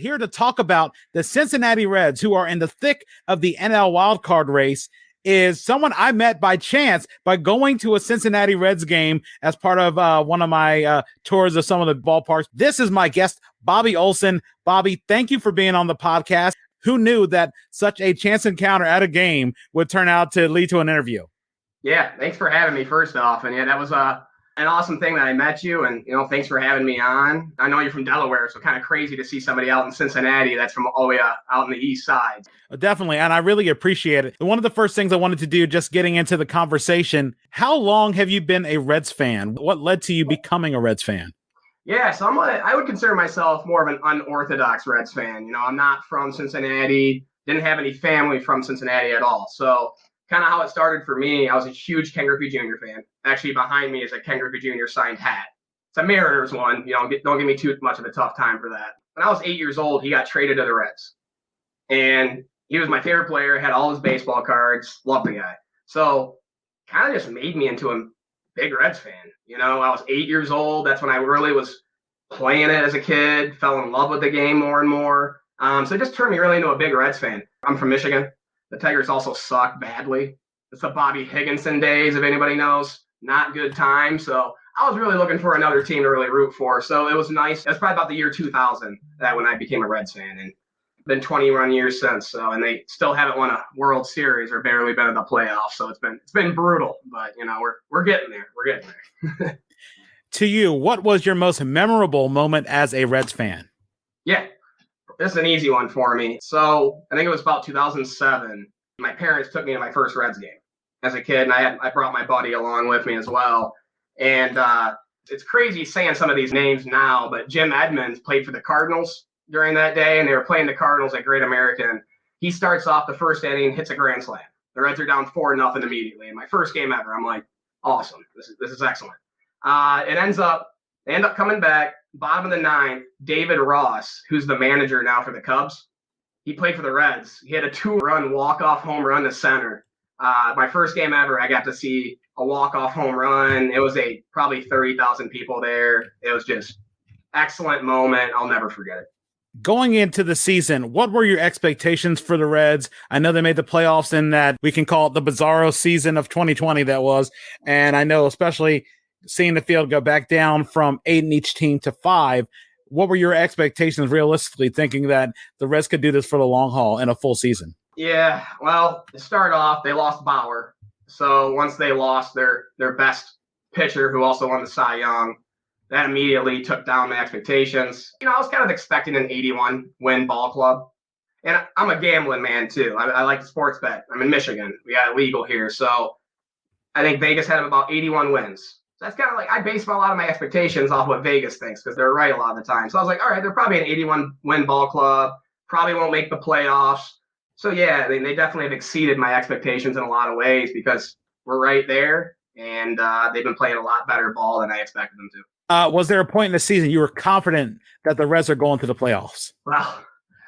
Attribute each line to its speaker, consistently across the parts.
Speaker 1: Here to talk about the Cincinnati Reds, who are in the thick of the NL wildcard race, is someone I met by chance by going to a Cincinnati Reds game as part of one of my tours of some of the ballparks. This is my guest, Bobby Olsen. Bobby, thank you for being on the podcast. Who knew that such a chance encounter at a game would turn out to lead to an interview?
Speaker 2: Yeah, thanks for having me first off. And yeah, that was an awesome thing that I met you, and thanks for having me on. I know you're from Delaware, so kind of crazy to see somebody out in Cincinnati that's from all the way out in the east side.
Speaker 1: Definitely, and I really appreciate it. One of the first things I wanted to do, just getting into the conversation, how long have you been a Reds fan? What led to you becoming a Reds fan?
Speaker 2: Yeah, so I would consider myself more of an unorthodox Reds fan. I'm not from Cincinnati, didn't have any family from Cincinnati at all. So kind of how it started for me, I was a huge Ken Griffey Jr. fan. Actually, behind me is a Ken Griffey Jr. signed hat. It's a Mariners one. Don't give me too much of a tough time for that. When I was 8 years old, he got traded to the Reds. And he was my favorite player, had all his baseball cards, loved the guy. So kind of just made me into a big Reds fan. I was 8 years old. That's when I really was playing it as a kid, fell in love with the game more and more. So it just turned me really into a big Reds fan. I'm from Michigan. The Tigers also suck badly. It's the Bobby Higginson days, if anybody knows. Not good time. So I was really looking for another team to really root for. So it was nice. That's probably about the year 2000 that when I became a Reds fan. And been 21 years since. So, and they still haven't won a World Series or barely been in the playoffs. So it's been brutal. But we're getting there. We're getting there.
Speaker 1: To you, what was your most memorable moment as a Reds fan?
Speaker 2: Yeah. This is an easy one for me. So I think it was about 2007. My parents took me to my first Reds game as a kid, and I brought my buddy along with me as well. And it's crazy saying some of these names now, but Jim Edmonds played for the Cardinals during that day, and they were playing the Cardinals at Great American. He starts off the first inning, hits a grand slam. The Reds are down 4-0 immediately. And my first game ever, I'm like, awesome. This is excellent. They end up coming back. Bottom of the ninth, David Ross, who's the manager now for the Cubs, he played for the Reds. He had a 2-run walk-off home run to center. My first game ever, I got to see a walk-off home run. It was probably 30,000 people there. It was just excellent moment. I'll never forget it.
Speaker 1: Going into the season, what were your expectations for the Reds? I know they made the playoffs in that we can call it the bizarro season of 2020 that was. And I know especially seeing the field go back down from 8 in each team to 5, what were your expectations realistically, thinking that the Reds could do this for the long haul in a full season?
Speaker 2: Yeah, well, to start off, they lost Bauer. So once they lost their best pitcher, who also won the Cy Young, that immediately took down my expectations. I was kind of expecting an 81-win ball club. And I'm a gambling man, too. I like to sports bet. I'm in Michigan. We got it legal here. So I think Vegas had about 81 wins. That's kind of like, I base a lot of my expectations off what Vegas thinks because they're right a lot of the time. So I was like, all right, they're probably an 81-win ball club, probably won't make the playoffs. So yeah, they definitely have exceeded my expectations in a lot of ways because we're right there, and they've been playing a lot better ball than I expected them to.
Speaker 1: Was there a point in the season you were confident that the Reds are going to the playoffs?
Speaker 2: Well,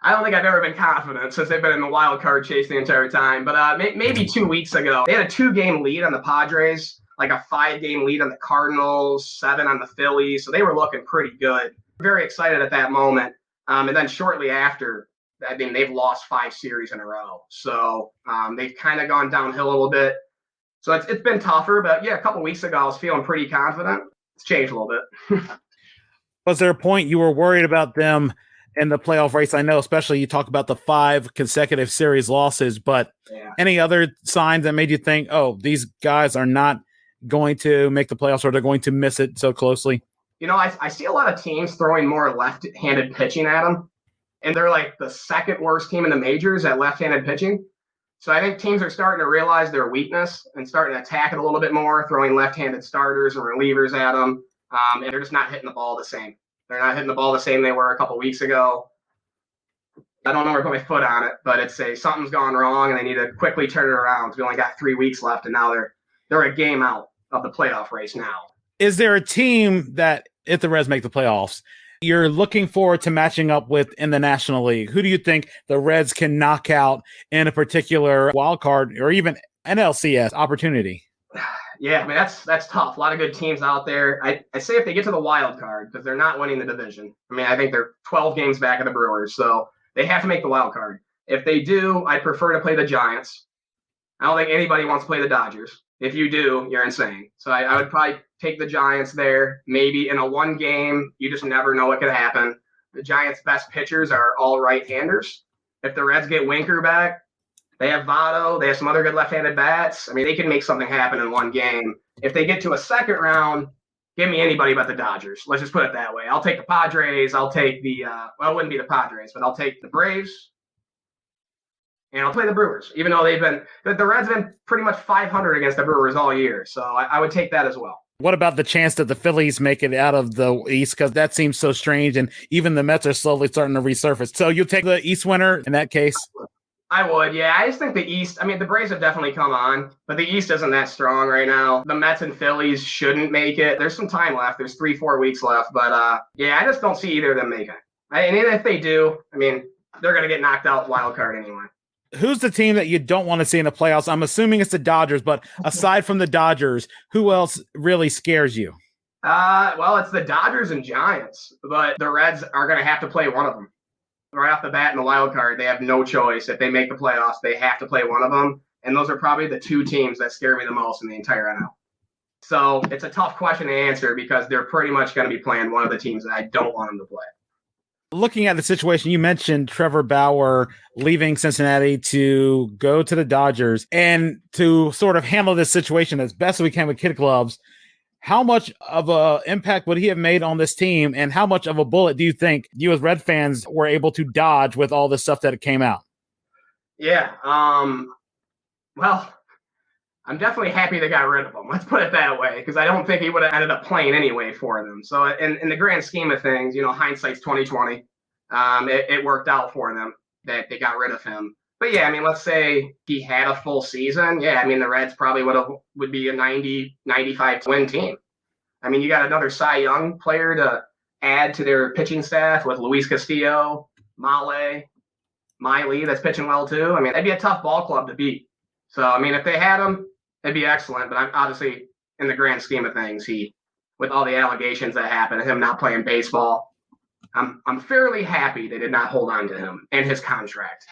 Speaker 2: I don't think I've ever been confident since they've been in the wild card chase the entire time. But maybe 2 weeks ago, they had a 2-game lead on the Padres, like a 5-game lead on the Cardinals, 7 on the Phillies. So they were looking pretty good. Very excited at that moment. And then shortly after, they've lost 5 series in a row. So they've kind of gone downhill a little bit. So it's been tougher. But yeah, a couple weeks ago, I was feeling pretty confident. It's changed a little bit.
Speaker 1: Was there a point you were worried about them in the playoff race? I know, especially you talk about the 5 consecutive series losses, but any other signs that made you think, oh, these guys are not going to make the playoffs or they're going to miss it so closely?
Speaker 2: I see a lot of teams throwing more left-handed pitching at them, and they're like the second worst team in the majors at left-handed pitching. So I think teams are starting to realize their weakness and starting to attack it a little bit more, throwing left-handed starters and relievers at them, and they're just not hitting the ball the same. They're not hitting the ball the same they were a couple weeks ago. I don't know where to put my foot on it, but something's gone wrong, and they need to quickly turn it around. We only got 3 weeks left, and now they're a game out of the playoff race now.
Speaker 1: Is there a team that, if the Reds make the playoffs, you're looking forward to matching up with in the National League? Who do you think the Reds can knock out in a particular wild card or even NLCS opportunity?
Speaker 2: Yeah, I mean that's tough. A lot of good teams out there. I say if they get to the wild card, because they're not winning the division. I mean, I think they're 12 games back of the Brewers, so they have to make the wild card. If they do, I prefer to play the Giants. I don't think anybody wants to play the Dodgers. If you do, you're insane. So I would probably take the Giants there. Maybe in a one game, you just never know what could happen. The Giants' best pitchers are all right-handers. If the Reds get Winker back, they have Votto. They have some other good left-handed bats. I mean, they can make something happen in one game. If they get to a second round, give me anybody but the Dodgers. Let's just put it that way. I'll take the Padres. I'll take well, it wouldn't be the Padres, but I'll take the Braves. And I'll play the Brewers, even though the Reds have been pretty much 500 against the Brewers all year. So I would take that as well.
Speaker 1: What about the chance that the Phillies make it out of the East? Because that seems so strange, and even the Mets are slowly starting to resurface. So you'll take the East winner in that case?
Speaker 2: I would, yeah. I just think the East, I mean, the Braves have definitely come on, but the East isn't that strong right now. The Mets and Phillies shouldn't make it. There's some time left. There's 3-4 weeks left. But, yeah, I just don't see either of them making it. And if they do, I mean, they're going to get knocked out wild card anyway.
Speaker 1: Who's the team that you don't want to see in the playoffs? I'm assuming it's the Dodgers, but aside from the Dodgers, who else really scares you?
Speaker 2: Well, it's the Dodgers and Giants, but the Reds are going to have to play one of them. Right off the bat in the wild card, they have no choice. If they make the playoffs, they have to play one of them. And those are probably the two teams that scare me the most in the entire NL. So it's a tough question to answer because they're pretty much going to be playing one of the teams that I don't want them to play.
Speaker 1: Looking at the situation, you mentioned Trevor Bauer leaving Cincinnati to go to the Dodgers, and to sort of handle this situation as best we can with kid gloves. How much of an impact would he have made on this team, and how much of a bullet do you think you as Red fans were able to dodge with all the stuff that came out?
Speaker 2: Yeah. Well, I'm definitely happy they got rid of him. Let's put it that way, because I don't think he would have ended up playing anyway for them. So in the grand scheme of things, you know, hindsight's 2020. It worked out for them that they got rid of him. But yeah, I mean, let's say he had a full season. Yeah, I mean, the Reds probably would be a 90, 95 win team. I mean, you got another Cy Young player to add to their pitching staff with Luis Castillo, Miley, that's pitching well too. I mean, that'd be a tough ball club to beat. So, I mean, if they had him, it'd be excellent. But I'm obviously, in the grand scheme of things, with all the allegations that happened, him not playing baseball, I'm fairly happy they did not hold on to him and his contract.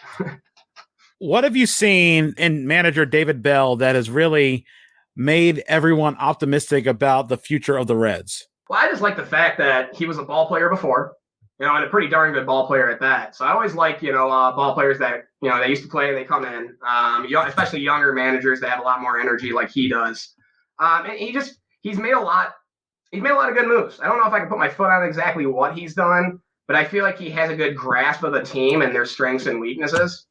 Speaker 1: What have you seen in manager David Bell that has really made everyone optimistic about the future of the Reds?
Speaker 2: Well, I just like the fact that he was a ball player before, you know, and a pretty darn good ball player at that. So I always like, you know, ball players that, you know, they used to play, they come in, especially younger managers that have a lot more energy like he does. And he's made a lot of good moves. I don't know if I can put my foot on exactly what he's done, but I feel like he has a good grasp of the team and their strengths and weaknesses.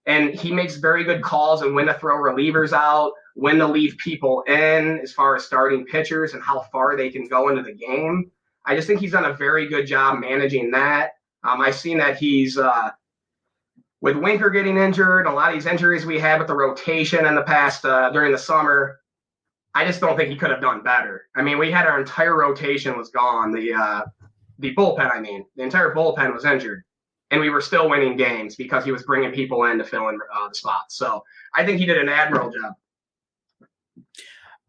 Speaker 2: And he makes very good calls on when to throw relievers out, when to leave people in as far as starting pitchers and how far they can go into the game. I just think he's done a very good job managing that. I've seen that he's, with Winker getting injured, a lot of these injuries we had with the rotation in the past during the summer, I just don't think he could have done better. I mean, we had our entire rotation was gone. The bullpen, I mean, the entire bullpen was injured. And we were still winning games because he was bringing people in to fill in the spots. So I think he did an admirable job.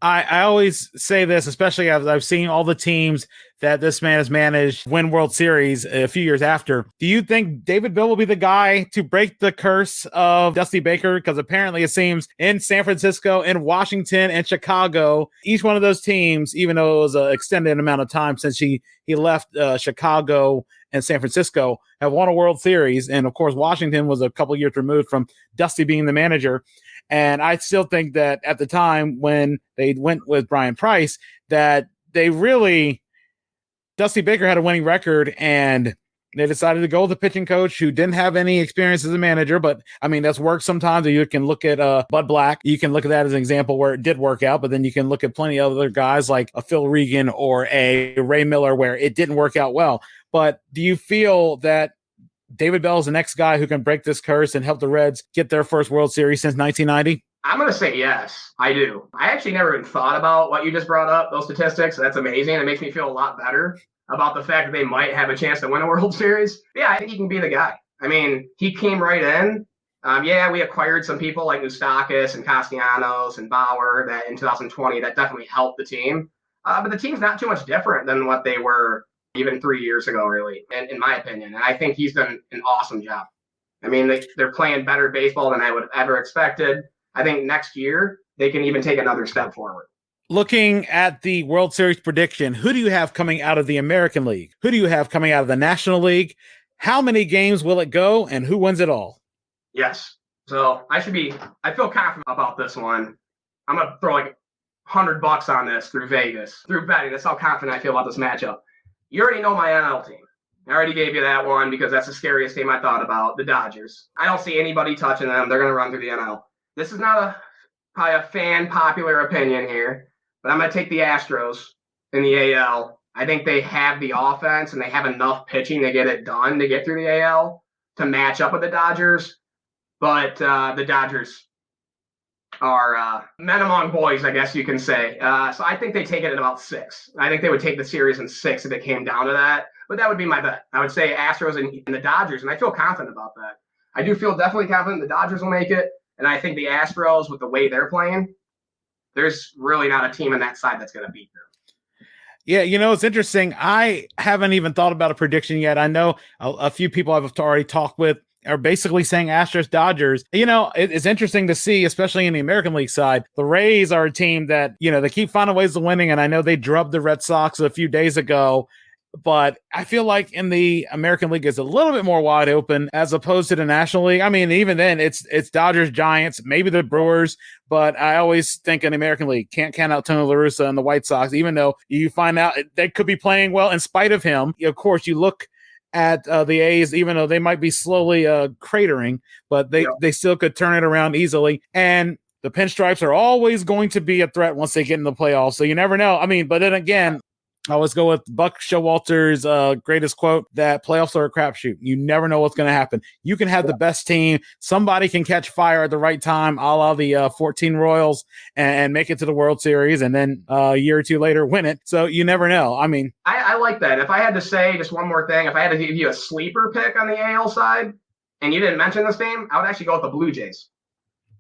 Speaker 1: I always say this, especially as I've seen all the teams that this man has managed win World Series a few years after. Do you think David Bell will be the guy to break the curse of Dusty Baker? Because apparently it seems in San Francisco, in Washington, and Chicago, each one of those teams, even though it was an extended amount of time since he left Chicago and San Francisco, have won a World Series. And of course, Washington was a couple years removed from Dusty being the manager. And I still think that at the time when they went with Brian Price, that Dusty Baker had a winning record, and they decided to go with a pitching coach who didn't have any experience as a manager. But I mean, that's worked sometimes. You can look at Bud Black. You can look at that as an example where it did work out, but then you can look at plenty of other guys like a Phil Regan or a Ray Miller where it didn't work out well. But do you feel that David Bell is the next guy who can break this curse and help the Reds get their first World Series since 1990?
Speaker 2: I'm going to say yes, I do. I actually never even thought about what you just brought up, those statistics. That's amazing. It makes me feel a lot better about the fact that they might have a chance to win a World Series. Yeah, I think he can be the guy. I mean, he came right in Yeah, we acquired some people like Moustakis and Castellanos and Bauer that in 2020 that definitely helped the team. But the team's not too much different than what they were even 3 years ago, really, in my opinion. And I think he's done an awesome job. I mean, they're playing better baseball than I would have ever expected. I think next year they can even take another step forward.
Speaker 1: Looking at the World Series prediction, who do you have coming out of the American League? Who do you have coming out of the National League? How many games will it go, and who wins it all?
Speaker 2: Yes. So I feel confident about this one. I'm going to throw like $100 on this through Vegas, through betting. That's how confident I feel about this matchup. You already know my NL team. I already gave you that one because that's the scariest team I thought about, the Dodgers. I don't see anybody touching them. They're going to run through the NL. This is not probably a fan popular opinion here, but I'm going to take the Astros in the AL. I think they have the offense and they have enough pitching to get it done to get through the AL to match up with the Dodgers. But the Dodgers are men among boys, I guess you can say. So I think they take it at about 6. I think they would take the series in 6 if it came down to that. But that would be my bet. I would say Astros and the Dodgers, and I feel confident about that. I do feel definitely confident the Dodgers will make it, and I think the Astros, with the way they're playing, there's really not a team on that side that's going to beat them.
Speaker 1: Yeah, it's interesting. I haven't even thought about a prediction yet. I know a few people I've already talked with are basically saying Astros Dodgers. It's interesting to see, especially in the American League side. The Rays are a team that, they keep finding ways of winning, and I know they drubbed the Red Sox a few days ago. But I feel like in the American League is a little bit more wide open as opposed to the National League. I mean, even then it's Dodgers, Giants, maybe the Brewers, but I always think in the American League can't count out Tony La Russa and the White Sox, even though you find out they could be playing well in spite of him. Of course, you look at the A's, even though they might be slowly cratering, but they still could turn it around easily. And the Pinstripes are always going to be a threat once they get in the playoffs. So you never know. I mean, but then again, I always go with Buck Showalter's greatest quote that playoffs are a crapshoot. You never know what's going to happen. You can have the best team. Somebody can catch fire at the right time, a la the 14 Royals, and make it to the World Series, and then a year or two later win it. So you never know. I mean,
Speaker 2: I like that. If I had to say just one more thing, if I had to give you a sleeper pick on the AL side, and you didn't mention this team, I would actually go with the Blue Jays.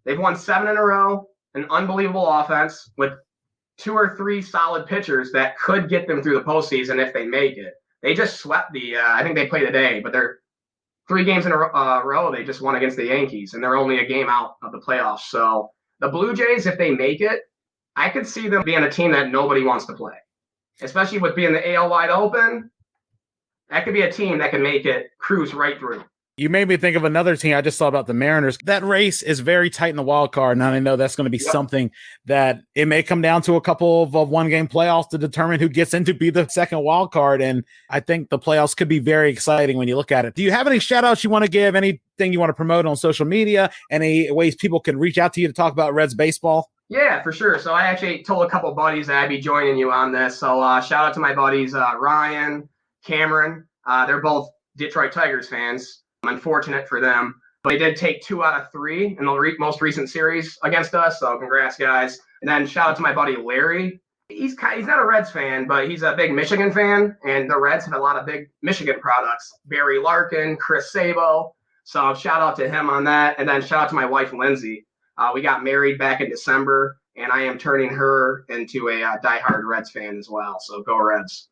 Speaker 2: They've won 7 in a row, an unbelievable offense with 2 or 3 solid pitchers that could get them through the postseason if they make it. They just swept I think they play today, but they're 3 games in a row. They just won against the Yankees, and they're only a game out of the playoffs. So the Blue Jays, if they make it, I could see them being a team that nobody wants to play, especially with being the AL wide open. That could be a team that can make it cruise right through.
Speaker 1: You made me think of another team. I just thought about the Mariners. That race is very tight in the wild card, and I know that's going to be something that it may come down to a couple of one-game playoffs to determine who gets in to be the second wild card, and I think the playoffs could be very exciting when you look at it. Do you have any shout-outs you want to give, anything you want to promote on social media, any ways people can reach out to you to talk about Reds baseball?
Speaker 2: Yeah, for sure. So I actually told a couple buddies that I'd be joining you on this. So shout out to my buddies, Ryan, Cameron. They're both Detroit Tigers fans. Unfortunate for them, but they did take 2 out of 3 in the most recent series against us. So congrats, guys. And then shout out to my buddy Larry. He's not a Reds fan, but he's a big Michigan fan, and the Reds have a lot of big Michigan products. Barry Larkin, Chris Sabo. So shout out to him on that. And then shout out to my wife Lindsay. We got married back in December, and I am turning her into a diehard Reds fan as well. So go Reds.